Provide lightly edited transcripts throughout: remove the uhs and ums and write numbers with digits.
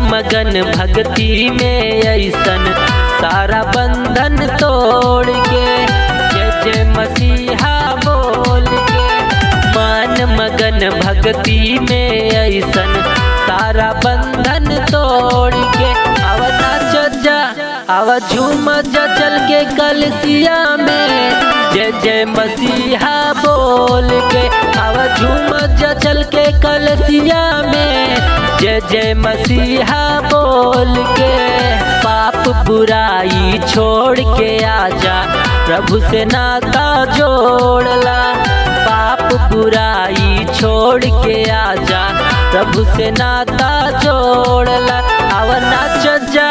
मगन भक्ति में ऐसन सारा बंधन तोड़ के जय जय मसीहा बोल के। मन मगन भक्ति में ऐसन सारा बंधन तोड़ के आवा नाच जा आवा झूम जा चल के कलसिया में जय जय मसीहा बोल के। आवा झूम जा चल के कलसिया में जय जय मसीहा बोल के। पाप बुराई छोड़ के आजा प्रभु से नाता जोड़ला। पाप बुराई छोड़ के आजा प्रभु से नाता जोड़ला। आवा नाच जा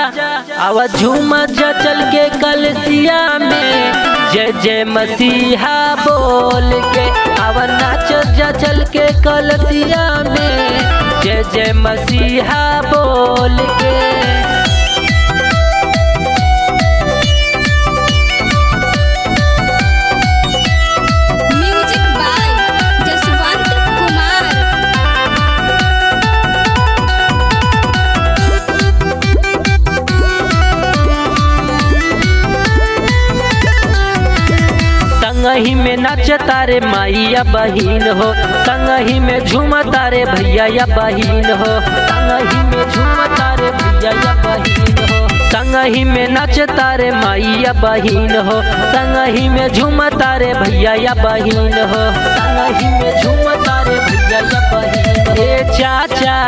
आवा झूम जा चल के कलसिया में जय जय मसीहा बोल के। आवा नाच जा चल के कलसिया में जय जय मसीहा बोल के। संगही में नाच तारे माइया बहिन हो, संगही में झूम तारे भैया या बहिन हो। संगही में झूम तारे भैया या बहिन हो, संगही में नाच तारे माइया बहिन हो। संगही में झूम तारे भैया या बहिन हो, संगही में झूम तारे भैया या बहिन हो। ए चाचा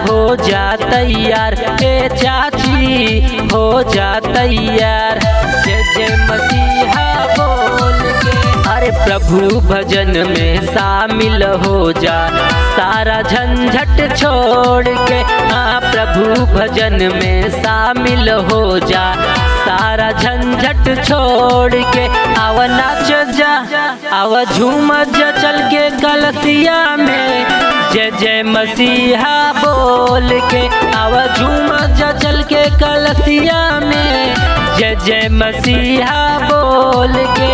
हो जा तैयार, ए चाची हो जा तैयार जय जय मसीहा बोल के। अरे प्रभु भजन में शामिल हो जा सारा झंझट छोड़ के। हाँ प्रभु भजन में शामिल हो जा सारा झंझट छोड़ के। आवा नाच जा आवा झूम जा चल के कलसिया में जय जय मसीहा बोल के। आवा झूम जा चल के कलसिया में जय जय मसीहा बोल के।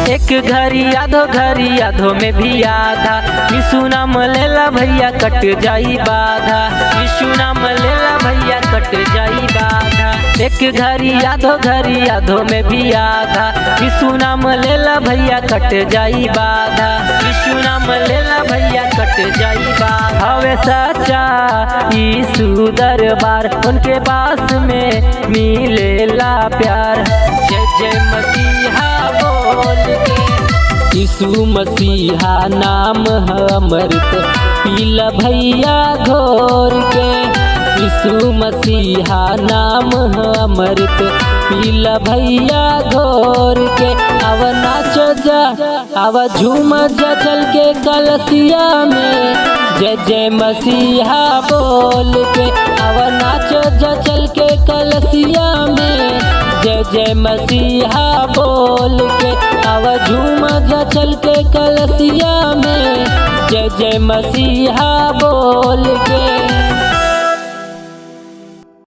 एक घड़ी यादों में भी आधा। यीशु नाम लेला भैया कट जाई बाधा। यीशु नाम लेला भैया कट जाई बाधा। एक घड़ी यादों में भी आधा। यीशु नाम लेला भैया कट जाई बाधा। यीशु नाम लेला भैया कट जाई बाधा। हवे सच्चा यीशु दरबार, उनके पास में मिलेला प्यार जय जय मसीहा बोल के। यीशु मसीहा नाम है अमृत, पीला भैया घोर के। यीशु मसीहा नाम है अमृत, पीला भैया घोर के। आवा नाच जा आवा झूम जा चल के कलसिया में जय जय मसीहा बोल के। आवा नाच जा चल के कलसिया में जय जय मसीहा बोल के। आवा झूम जा चल के कलसिया में जय जय मसीहा बोल के।